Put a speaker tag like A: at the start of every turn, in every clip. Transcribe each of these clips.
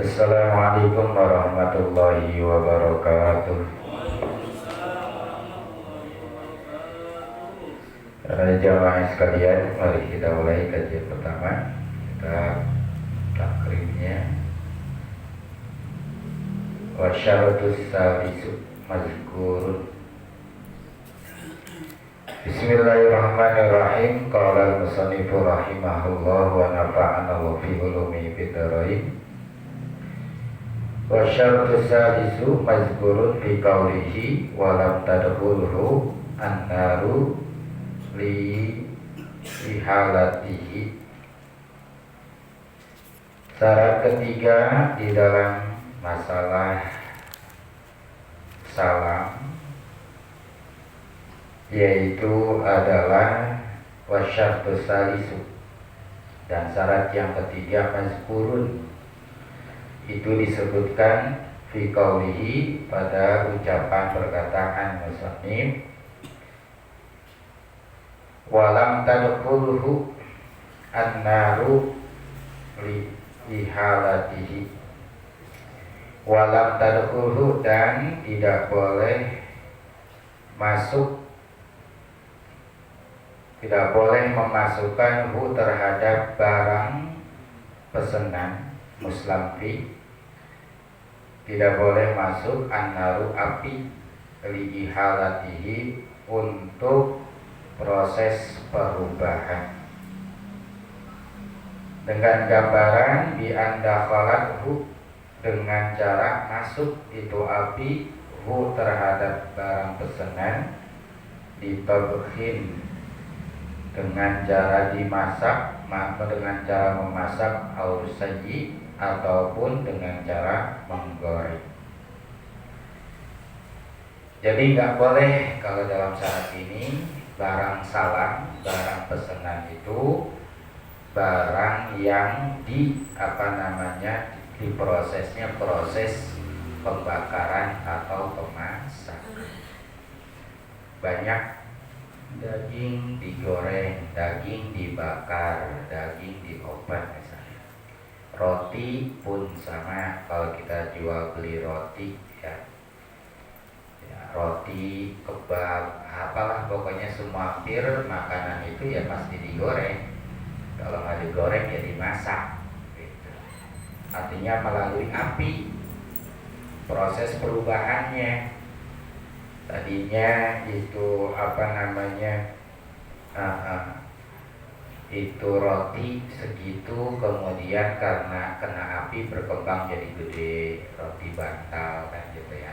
A: Assalamualaikum warahmatullahi wabarakatuh. Para jamaah sekalian, mari kita mulai kajian pertama. Kita takribnya wa syaratus salisu mazkurun. Bismillahirrahmanirrahim. Qala al-musannifu rahimahullah wa nafa'ana wa fi ulumi bidarain. Wa syaratus salisu mazkurun fi qawlihi wa lam tadkhulhu an-naru li halatihi. Syarat ketiga di dalam masalah salam yaitu adalah wasyartus salisu, dan syarat yang ketiga mazkurun, itu disebutkan fi qaulihi pada ucapan perkataan musannif walam tadkhulhu an-naru li halatihi. Walam tadkhulhu, dan tidak boleh masuk, tidak boleh memasukkan hu terhadap barang pesanan muslamfi, tidak boleh masuk an-naru api li halatihi untuk proses perubahan, dengan gambaran bi andakhalathu, dengan cara masuk itu api hu terhadap barang pesanan ditabkhin, dengan cara dimasak, dengan cara memasak au saji, ataupun dengan cara menggoreng. Jadi nggak boleh kalau dalam syarat ini barang salam, barang pesanan itu barang yang diprosesnya proses pembakaran atau pemasakan. Banyak daging digoreng, daging dibakar, daging diobat misalnya. Roti pun sama, kalau kita jual beli roti ya, roti, kebab, apalah pokoknya semua hampir makanan itu ya pasti digoreng. Kalau nggak digoreng ya dimasak gitu. Artinya melalui api proses perubahannya. Tadinya itu itu roti segitu, kemudian karena kena api berkembang jadi gede, roti bantal kan gitu ya.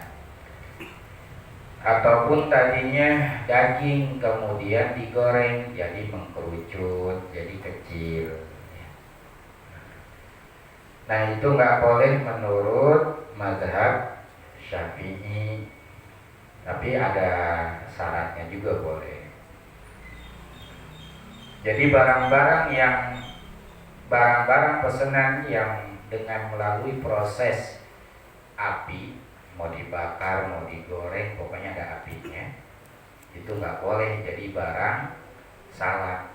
A: Ataupun tadinya daging kemudian digoreng jadi mengkerucut, jadi kecil. Nah itu nggak boleh menurut mazhab Syafi'i, tapi ada syaratnya juga boleh. Jadi barang-barang pesanan yang dengan melalui proses api, mau dibakar, mau digoreng, pokoknya ada apinya, itu nggak boleh jadi barang salam,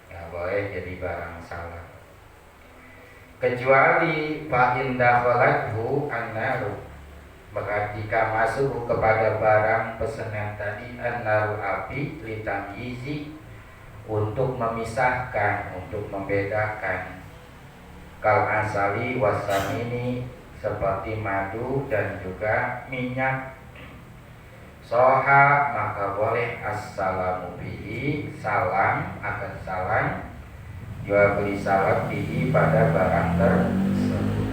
A: nggak boleh jadi barang salam, kecuali fa'in dakhalathu an-naru, maka jika masuk kepada barang pesanan tadi an-naru api litamyizi, untuk memisahkan, untuk membedakan, kal asali wasamini, seperti madu dan juga minyak, soha, maka boleh assalamu bihi, salam akan salam, jual beli salam bihi pada barang tersebut.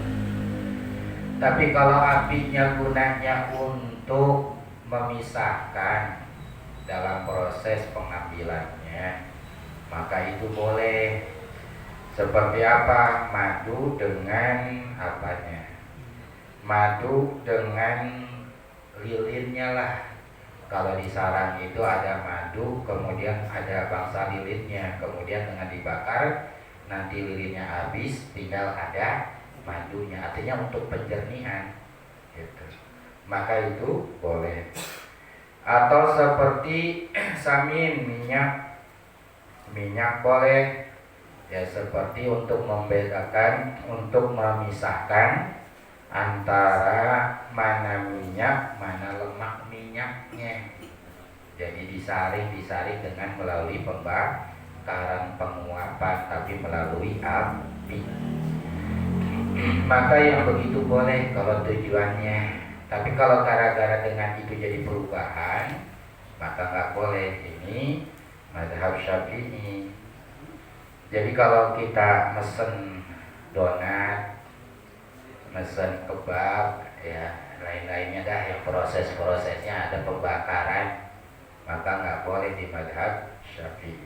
A: Tapi kalau apinya gunanya untuk memisahkan dalam proses pengambilannya, maka itu boleh. Seperti apa? Madu dengan apanya? Madu dengan lilinnya lah. Kalau di sarang itu ada madu, kemudian ada bangsa lilinnya, kemudian dengan dibakar nanti lilinnya habis, tinggal ada madunya. Artinya untuk penjernihan gitu. Maka itu boleh. Atau seperti samin, minyak boleh. Ya seperti untuk membedakan, untuk memisahkan antara mana minyak, mana lemak minyaknya. Jadi disaring dengan melalui pembakaran, penguapan, tapi melalui api. Maka yang begitu boleh kalau tujuannya. Tapi kalau gara-gara dengan itu jadi perubahan, maka nggak boleh. Ini mazhab Syafi'i. Jadi kalau kita mesen donat, mesen kebab, ya lain-lainnya dah yang proses-prosesnya ada pembakaran, maka nggak boleh di mazhab Syafi'i.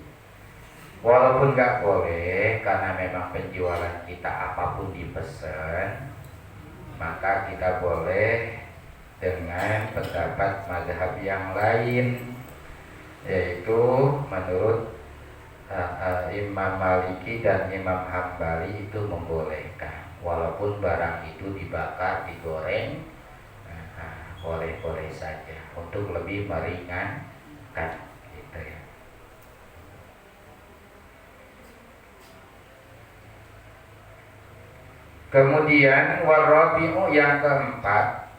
A: Walaupun nggak boleh karena memang penjualan kita apapun dipesan, maka kita boleh dengan pendapat mazhab yang lain, yaitu menurut Imam Maliki dan Imam Hambali itu membolehkan, walaupun barang itu dibakar, digoreng, boleh-boleh saja untuk lebih meringankan, gitu ya. Kemudian warabi'u yang keempat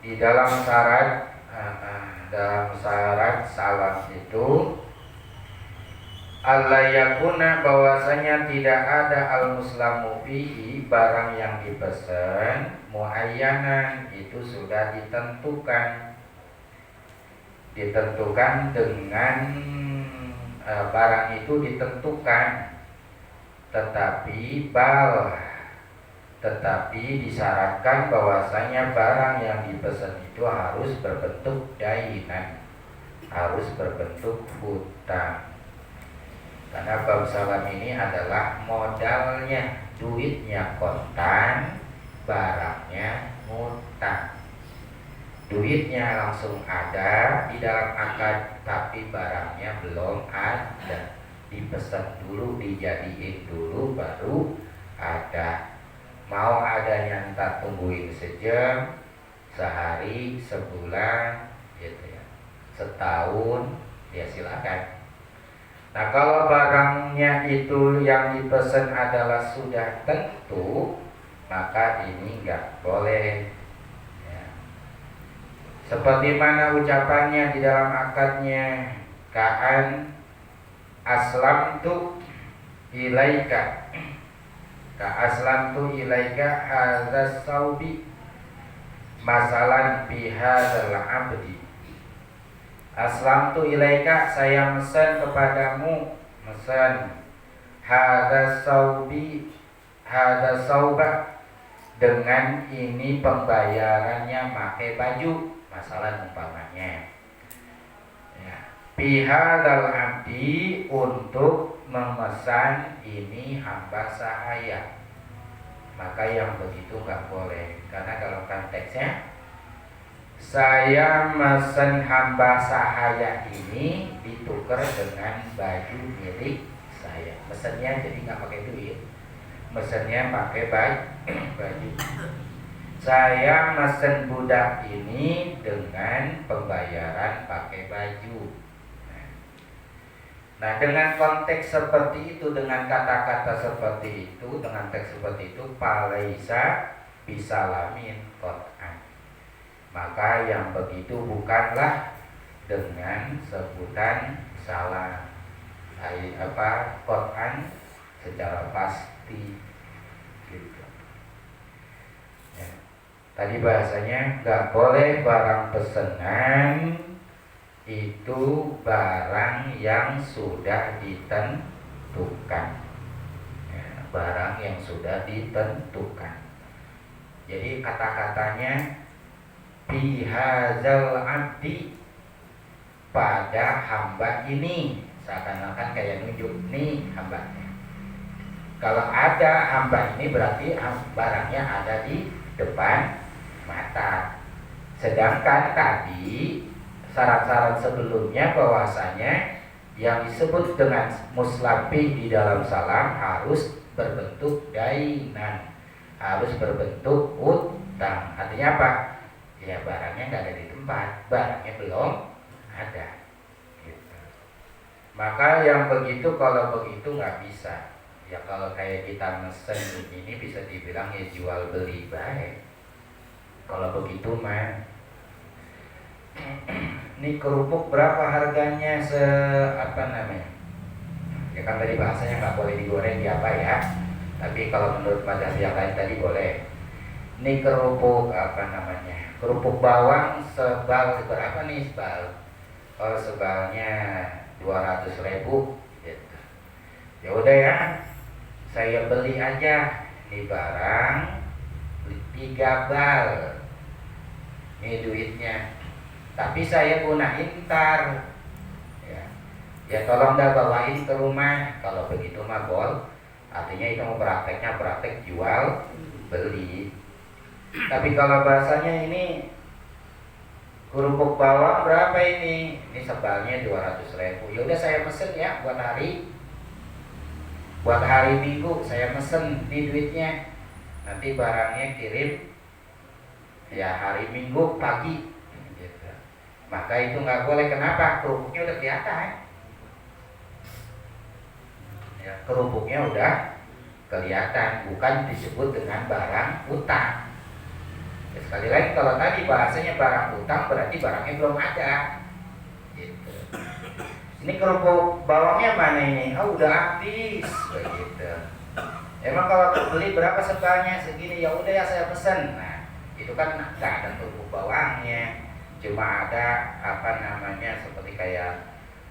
A: di dalam syarat salam itu Allah yakuna, bahwasanya tidak ada al-muslamu fihi, barang yang dipesan muayyanan, itu sudah ditentukan dengan barang itu ditentukan, tetapi disyaratkan bahwasanya barang yang dipesan itu harus berbentuk dainan, harus berbentuk hutang. Karena bab salam ini adalah modalnya, duitnya kontan, barangnya ngutang. Duitnya langsung ada di dalam akad, tapi barangnya belum ada. Dipesan dulu, dijadiin dulu, baru ada. Mau adanya ntar tungguin sejam, sehari, sebulan, gitu ya, setahun, ya silakan. Nah kalau barangnya itu yang dipesan adalah sudah tentu, maka ini nggak boleh ya. Seperti mana ucapannya di dalam akadnya, kaan aslamtu ilaika, ka aslamtu ilaika hadzal saubi masalan bihadzal abdi. Aslamtu ilaika, saya mesen kepadamu, mesen hadzal saubi, hadzal sauba, dengan ini pembayarannya pakai baju, masalah umpamanya ya. Bihadzal abdi, untuk memesan ini hamba sahaya, maka yang begitu nggak boleh. Karena kalau konteksnya saya mesen hamba sahaya ini ditukar dengan baju milik saya. Mesennya jadi nggak pakai duit, mesennya pakai baju. Saya mesen budak ini dengan pembayaran pakai baju. Nah dengan konteks seperti itu, dengan kata-kata seperti itu, dengan teks seperti itu, palaisa bisalamin qat'an, maka yang begitu bukanlah dengan sebutan salam, qat'an secara pasti gitu. Ya. Tadi bahasanya nggak boleh barang pesanan itu barang yang sudah ditentukan ya, barang yang sudah ditentukan. Jadi kata-katanya bihadzal abdi, pada hamba ini, seakan-akan kayak nunjuk nih hambanya. Kalau ada hamba ini berarti barangnya ada di depan mata. Sedangkan tadi syarat-syarat sebelumnya bahwasanya yang disebut dengan muslabih di dalam salam harus berbentuk dainan, harus berbentuk utang. Artinya apa? Ya barangnya nggak ada di tempat, barangnya belum ada gitu. Maka yang begitu, kalau begitu nggak bisa Ya kalau kayak kita mesen ini bisa dibilang ya jual beli baik. Kalau begitu mah ini kerupuk berapa harganya apa namanya? Ya kan tadi bahasanya nggak boleh digoreng di apa ya. Tapi kalau menurut mazhab yang lain tadi boleh. Ini kerupuk apa namanya? Kerupuk bawang sebal seberapa nih sebal? Kalau sebalnya 200.000 gitu. Ya udah ya, saya beli aja nih barang 3 bal. Ini duitnya. Tapi saya gunain ntar. Ya tolong dah bawain ke rumah. Kalau begitu mah bol. Artinya itu mau praktek jual beli. Tapi kalau bahasanya ini kerupuk bawang berapa ini? Ini sebalnya 200.000. Ya udah saya pesen ya buat hari Minggu saya mesen di duitnya. Nanti barangnya kirim ya hari Minggu pagi. Gitu. Maka itu nggak boleh. Kenapa? Kerupuknya udah kelihatan. Ya, kerupuknya udah kelihatan, bukan disebut dengan barang utang. Ya, sekali lagi kalau tadi bahasanya barang utang berarti barangnya belum ada. Gitu. Ini kerupuk bawangnya mana ini? Oh udah habis, begitu. Emang kalau beli berapa sebalnya? Segini, ya udah ya saya pesen. Nah itu kan nggak ada kerupuk bawangnya, cuma ada apa namanya seperti kayak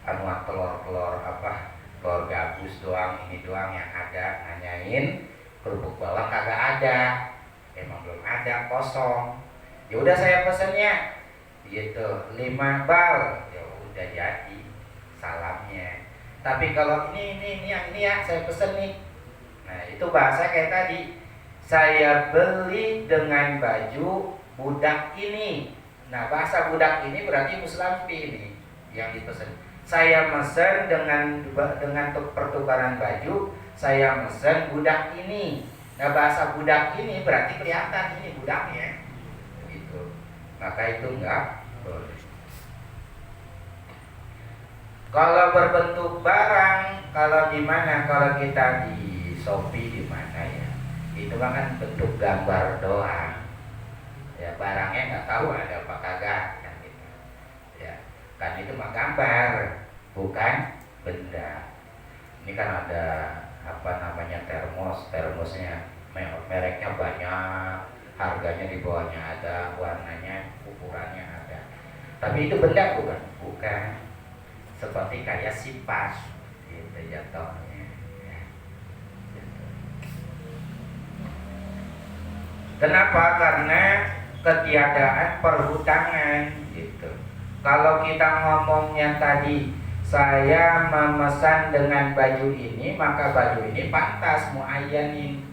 A: telur apa telur gabus doang, ini doang yang ada. Nanyain kerupuk bawang kagak ada, emang belum ada, kosong. Ya udah saya pesennya gitu 5 bal, ya udah jadi salamnya. Tapi kalau ini yang ini ya saya pesen nih. Nah itu bahasa kayak tadi, saya beli dengan baju budak ini. Nah bahasa budak ini berarti Muslampi ini yang dipesan. Saya mesen dengan pertukaran baju, saya mesen budak ini. Nah bahasa budak ini berarti kelihatan ini budaknya, gitu. Maka itu enggak boleh. Kalau berbentuk barang, kalau di mana? Kalau kita di Shopee di mana ya? Itu kan bentuk gambar doang. Ya barangnya nggak tahu ada apa kagak kan gitu. Ya. Kan itu mah gambar, bukan benda. Ini kan ada apa namanya termosnya mereknya banyak, harganya di bawahnya ada, warnanya, ukurannya ada. Tapi itu benda bukan. Seperti kayak sipas gitu jatuhnya. Ya. Gitu. Kenapa? Karena ketiadaan perhutangan gitu. Kalau kita ngomongnya tadi saya memesan dengan baju ini, maka baju ini pantas muayyanin.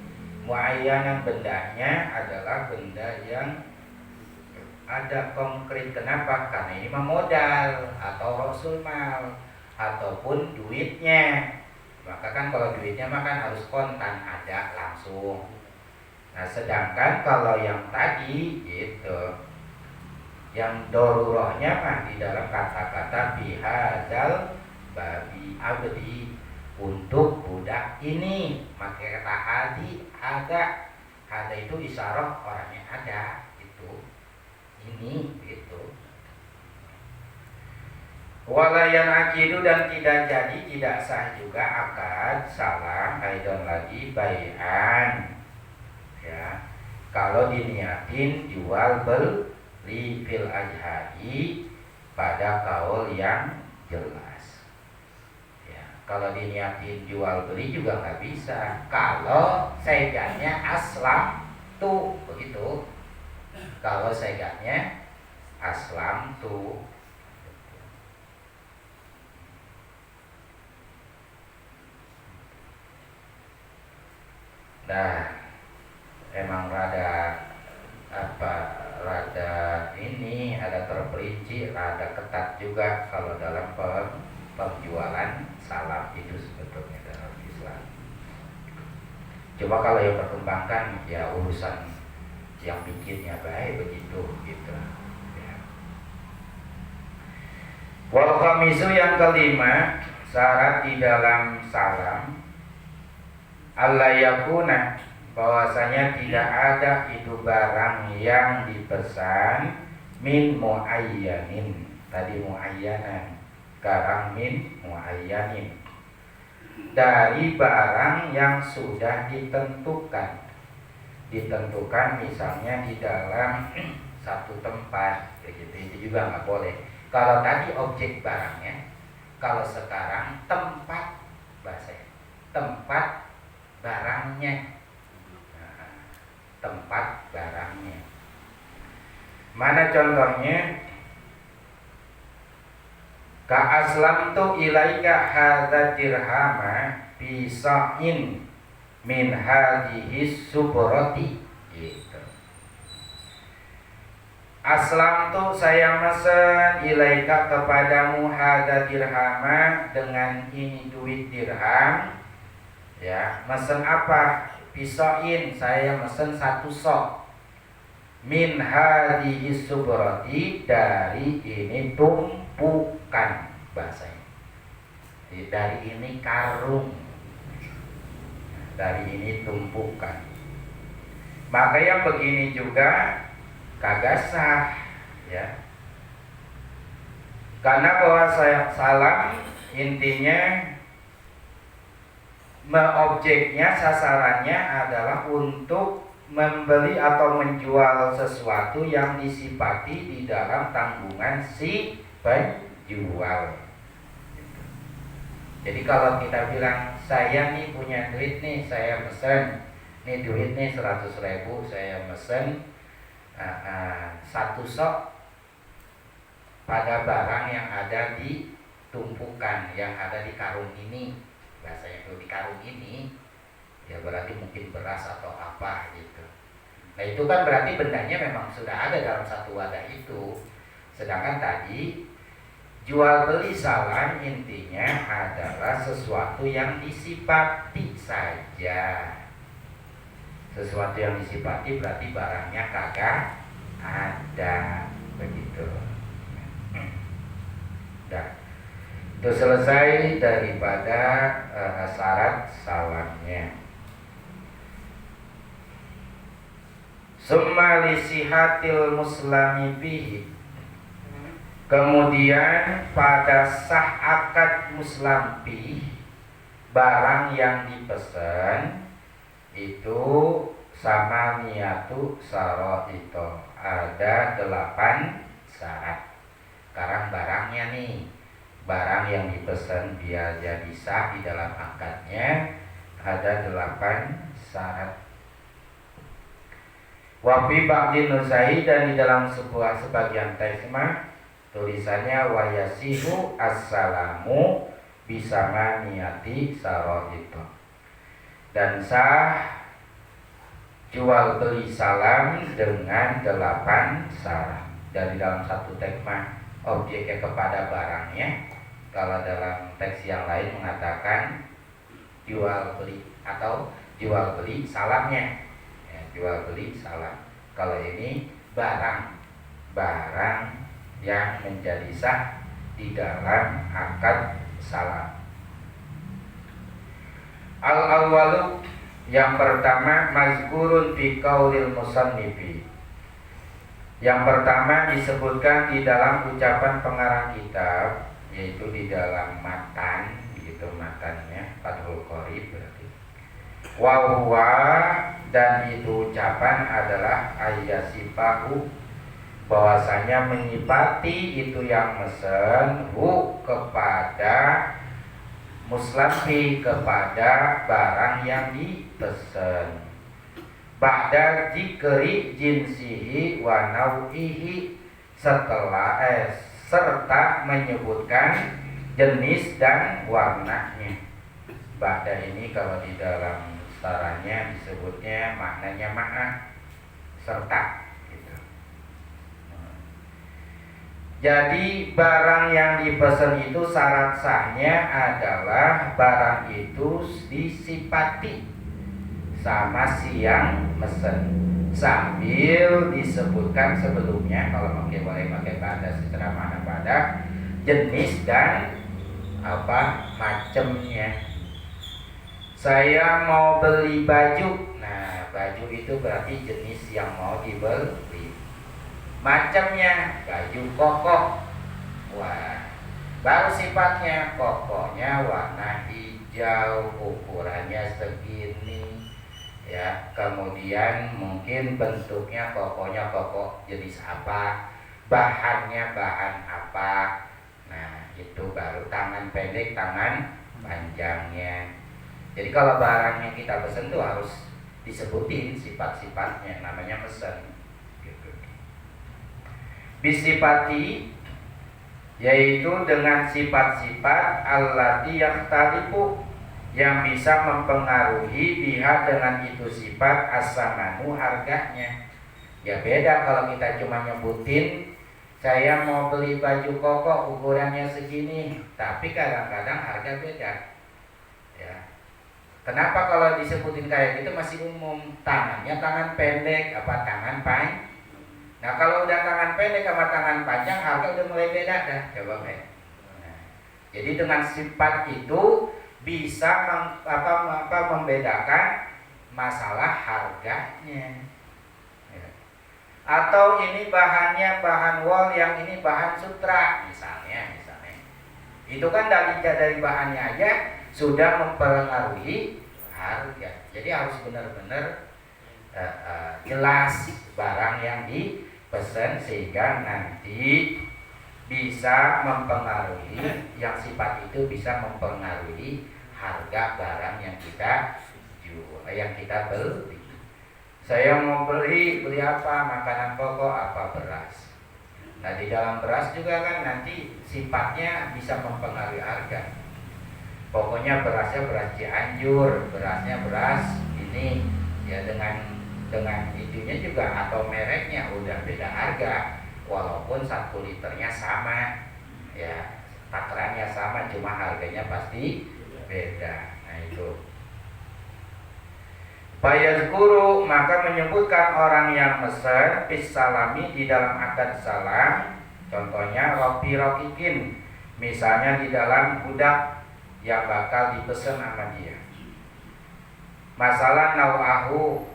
A: Muayyanan bendanya adalah benda yang ada konkret. Kenapa? Karena ini modal atau rasul mal ataupun duitnya. Maka kan kalau duitnya mah kan harus kontan, ada langsung. Nah sedangkan kalau yang tadi gitu, yang dorurahnya mah di dalam kata-kata bihadzal babi abdi, untuk budak ini. Maka kata hadi ada itu isyarah orangnya ada itu ini gitu. Walayan akidu, dan tidak jadi, tidak sah juga akad salam aidon lagi bayan ya kalau diniatin jual beli fil ajhadi pada kaul yang jelas ya. Kalau diniatin jual beli juga nggak bisa kalau segannya aslam tuh begitu. Kalau segannya aslam tuh. Nah, emang rada ini ada terperinci, rada ketat juga kalau dalam penjualan salam itu sebetulnya dalam Islam. Coba kalau yang perkembangkan ya urusan yang bikinnya baik begitu gitu ya. Wal khamisu, yang kelima, syarat di dalam salam alla yakuna, bahwasanya tidak ada itu barang yang dipesan min muayyanin, tadi muayyanan, sekarang min muayyanin, dari barang yang sudah ditentukan. Ditentukan misalnya di dalam satu tempat, begitu, itu juga nggak boleh. Kalau tadi objek barangnya, kalau sekarang tempat, bahasa tempat barangnya. Nah, tempat barangnya. Mana contohnya? Ka aslamtu ilaika hadza dirhama bisa'in min hadhihi subrati, gitu. Aslam tuh saya mesen ilaika kepadamu hadza dirhama, dengan ini duit dirham, ya. Mesen apa? Pisoin, saya mesen satu sok. Min hadhihi subrati, dari ini tumpukan, bahasanya. Dari ini karung, dari ini tumpukan. Maka yang begini juga kagak sah, ya. Karena bahwa saya salam intinya objeknya, sasarannya adalah untuk membeli atau menjual sesuatu yang disifati di dalam tanggungan si penjual. Jadi kalau kita bilang saya nih punya duit nih, saya mesen nih duit nih 100.000, saya mesen satu sok pada barang yang ada di tumpukan, yang ada di karung ini. Bahasanya itu di karung ini, ya berarti mungkin beras atau apa gitu. Nah itu kan berarti bendanya memang sudah ada dalam satu wadah itu. Sedangkan tadi jual beli salam intinya adalah sesuatu yang disifati saja. Sesuatu yang disifati berarti barangnya kagak ada, begitu. Dah, itu selesai daripada syarat salamnya. Summa lisihatil muslimi bihi, kemudian pada sah akad muslampi, barang yang dipesan itu sama niatu saroito, ada 8 syarat. Sekarang barangnya nih, barang yang dipesan biar jadi sah di dalam akadnya ada 8 syarat. Wafi ba'di nusai, dan di dalam sebagian teks mah tulisannya wayasihu assalamu bisama niati sarohito, dan sah jual beli salam dengan 8 syarat. Dari dalam satu teks mah objeknya kepada barangnya, kalau dalam teks yang lain mengatakan jual beli atau jual beli salamnya, ya, jual beli salam. Kalau ini barang yang menjadi sah di dalam akad salam. Al-awwalu, yang pertama, mazkurun fi qaulil musannifi. Yang pertama disebutkan di dalam ucapan pengarang kitab, yaitu di dalam matan, begitu matannya, Fathul Qorib berarti. Wa huwa, dan itu ucapan adalah ayyasifahu, bahwasanya menyifati itu yang mesen hu kepada muslamfi, kepada barang yang dipesan, ba'da dzikri jinsihi wa nau'ihi, serta menyebutkan jenis dan warnanya. Ba'da ini kalau di dalam saranya disebutnya maknanya ma'a, serta gitu. Jadi barang yang dipesan itu syarat sahnya adalah barang itu disifati sama si yang mesen, sambil disebutkan sebelumnya, kalau boleh pakai pada secara mana pada jenis dan apa macamnya. Saya mau beli baju. Nah, baju itu berarti jenis yang mau dibeli. Macamnya baju koko. Wah, baru sifatnya kokonya warna hijau, ukurannya segini. Ya, kemudian mungkin bentuknya kokonya koko jenis apa, bahannya bahan apa. Nah, itu baru tangan pendek, tangan panjangnya. Jadi kalau barang yang kita pesen tuh harus disebutin sifat-sifatnya, namanya pesen. Gitu. Bisifati, yaitu dengan sifat-sifat allati yakhtalifu, yang bisa mempengaruhi biha dengan itu sifat as-samanu, harganya. Ya beda kalau kita cuma nyebutin saya mau beli baju koko ukurannya segini, tapi kadang-kadang harga beda. Ya. Kenapa kalau disebutin kayak gitu masih umum? Tangannya tangan pendek apa tangan panjang? Nah kalau udah tangan pendek sama tangan panjang harga udah mulai beda dah. Coba nah, jadi dengan sifat itu bisa membedakan masalah harganya. Ya. Atau ini bahannya bahan wol, yang ini bahan sutra misalnya. Itu kan dari bahannya aja sudah mempengaruhi harga. Jadi harus benar-benar jelas barang yang dipesan sehingga nanti bisa mempengaruhi, yang sifat itu bisa mempengaruhi harga barang yang kita jual, yang kita beli. Saya mau beli apa? Makanan pokok apa? Beras. Nah di dalam beras juga kan nanti sifatnya bisa mempengaruhi harga. Pokoknya berasnya beras Cianjur, berasnya beras ini ya dengan itunya juga atau mereknya udah beda harga, walaupun 1 liternya sama, ya takarannya sama, cuma harganya pasti beda. Nah itu. Bayazkuru, maka menyebutkan orang yang mesen fis salami di dalam akad salam. Contohnya ropi rokikin, misalnya di dalam budak yang bakal dipesan sama dia. Masalah nau'ahu,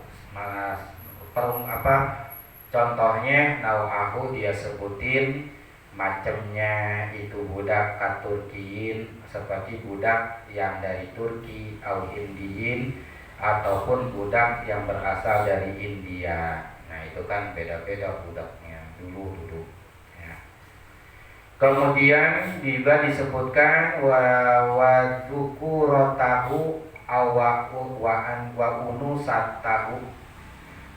A: contohnya nau'ahu dia sebutin macamnya itu budak katurkiin, seperti budak yang dari Turki, au Indiin, ataupun budak yang berasal dari India. Nah itu kan beda-beda budaknya dulu. Ya. Kemudian juga disebutkan wa dzukurahu wa unusatahu,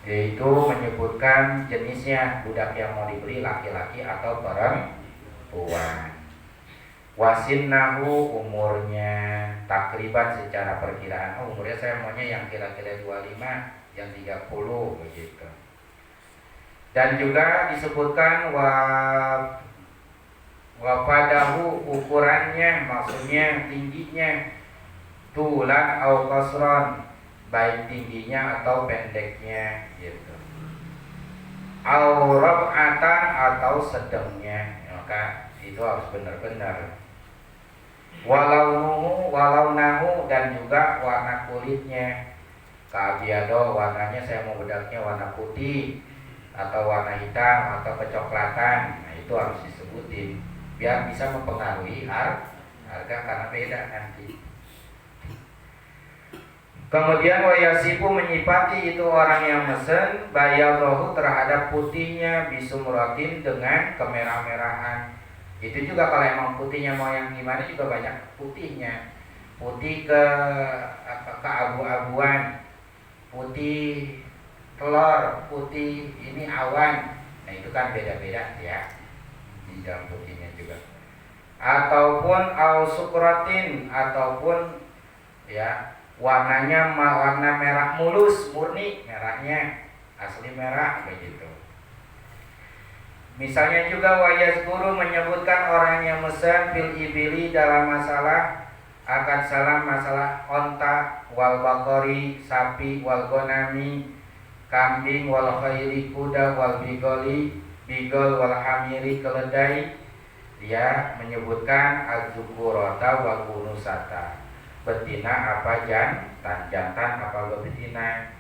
A: yaitu menyebutkan jenisnya budak yang mau dibeli laki-laki atau perempuan. Wasinnahu, umurnya takriban secara perkiraan. Umurnya saya maunya yang kira-kira 25, yang 30 begitu. Dan juga disebutkan wafadahu, ukurannya, maksudnya tingginya, tulan au qasron, baik tingginya atau pendeknya gitu. Au rab'atan, atau sedangnya, maka itu harus benar-benar. Walau nahu, dan juga warna kulitnya. Kabiado, warnanya saya mau bedaknya warna putih atau warna hitam atau kecoklatan. Nah itu harus disebutin biar bisa mempengaruhi harga karena beda nanti. Kemudian wayasifu, menyifati itu orang yang mesen bayadrohu, terhadap putihnya, bisumratin, dengan kemerah-merahan. Itu juga kalau emang putihnya mau yang gimana juga banyak putihnya. Putih ke abu-abuan, putih telur, putih ini awan. Nah itu kan beda-beda ya di dalam putihnya juga. Ataupun ausukrotin, ataupun ya warnanya warna merah mulus, murni merahnya, asli merah begitu. Misalnya juga wayas guru, menyebutkan orang yang mesen fil ibili, dalam masalah akad salam, masalah onta, wal bakori, sapi, wal gonami, kambing, wal khairi, kuda, wal bigol, wal hamiri, keledai. Dia menyebutkan az-zukurata wal unusata, betina apa jantan apa betina,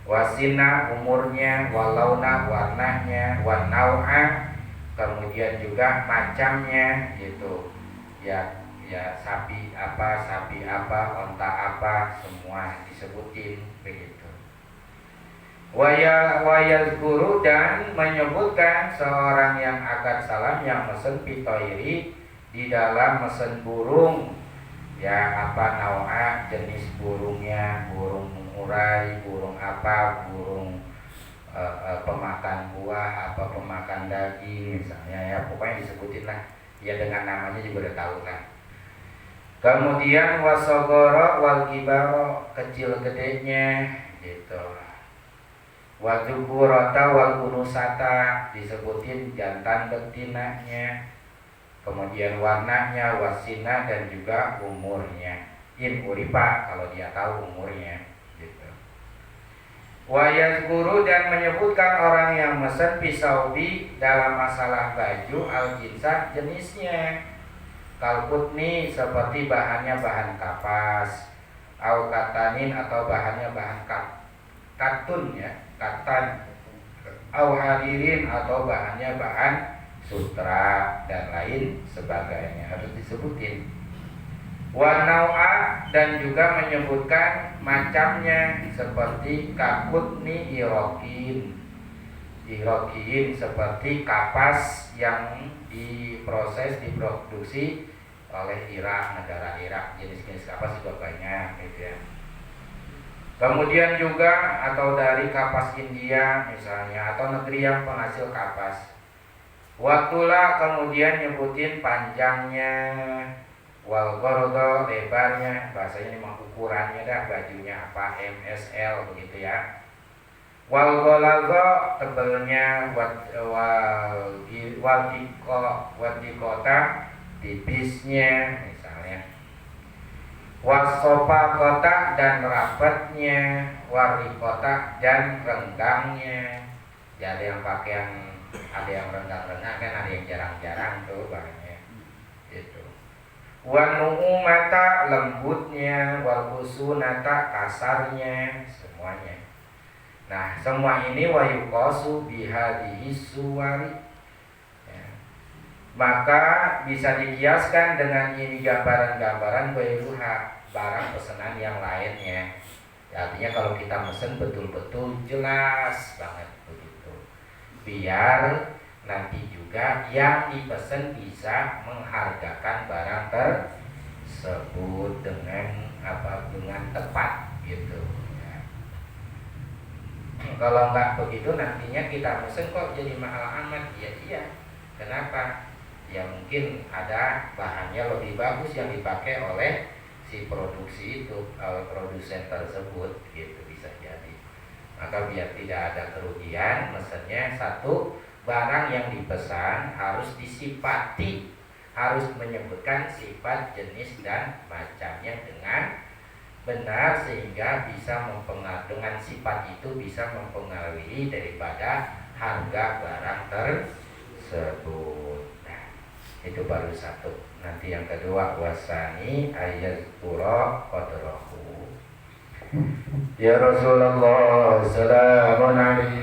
A: wasina umurnya, walauna warnanya, wanau'a kemudian juga macamnya gitu ya, sapi apa, onta apa, semua disebutin begitu. Wayal guru dan menyebutkan seorang yang akad salam yang mesen pitoiri di dalam mesen burung ya, apa nawa jenis burungnya, burung murai, burung apa, burung pemakan buah, apa pemakan daging misalnya ya, pokoknya disebutin lah ya, dengan namanya juga udah tahu lah. Kemudian wasogoro wal kibaro kecil gedenya gitu, wajuburata wal unusata disebutin jantan betinanya, kemudian warnanya, wasina dan juga umurnya, in uripa kalau dia tahu umurnya gitu. Wayaz guru dan menyebutkan orang yang mesen pisaubi dalam masalah baju al jinsa jenisnya, kalputni seperti bahannya bahan kapas, au katanin atau bahannya bahan katun ya, katan, au haririn atau bahannya bahan sutra dan lain sebagainya harus disebutin. Wanau'a dan juga menyebutkan macamnya seperti kakutni irokin seperti kapas yang diproses diproduksi oleh Irak, negara Irak, jenis-jenis kapas juga banyak gitu ya. Kemudian juga atau dari kapas India misalnya, atau negeri yang penghasil kapas. Waktulah kemudian nyebutin panjangnya, wal gorodo lebarnya, bahasanya memang ukurannya dah bajunya apa, MSL begitu ya. Wal golazo tebelnya, wal dikota tipisnya misalnya. Wasopa kota dan rapatnya, wari kota dan renggangnya. Jadi yang pakaian ada yang renggang-renggang kan, ada yang jarang-jarang tuh bahannya gitu. Wanuu mata lembutnya, walhusunata kasarnya, semuanya. Nah semua ini wayukosu bihadihi suwari ya. Maka bisa dikiaskan dengan ini gambaran-gambaran bayruha, barang pesanan yang lainnya ya, artinya kalau kita mesen betul-betul jelas banget begitu, biar nanti juga yang dipesan bisa menghargakan barang tersebut dengan tepat gitu ya. Kalau nggak begitu nantinya kita pesen kok jadi mahal amat ya, iya kenapa ya, mungkin ada bahannya lebih bagus yang dipakai oleh si produksi itu, produsen tersebut gitu, bisa jadi. Maka biar tidak ada kerugian, mesennya satu, barang yang dipesan harus disifati, harus menyebutkan sifat, jenis dan macamnya dengan benar sehingga bisa mempengaruhi, dengan sifat itu bisa mempengaruhi daripada harga barang tersebut. Nah, itu baru satu. Nanti yang kedua wasani ayat pura qadrahu. Ya Rasulullah, salamun alaikum.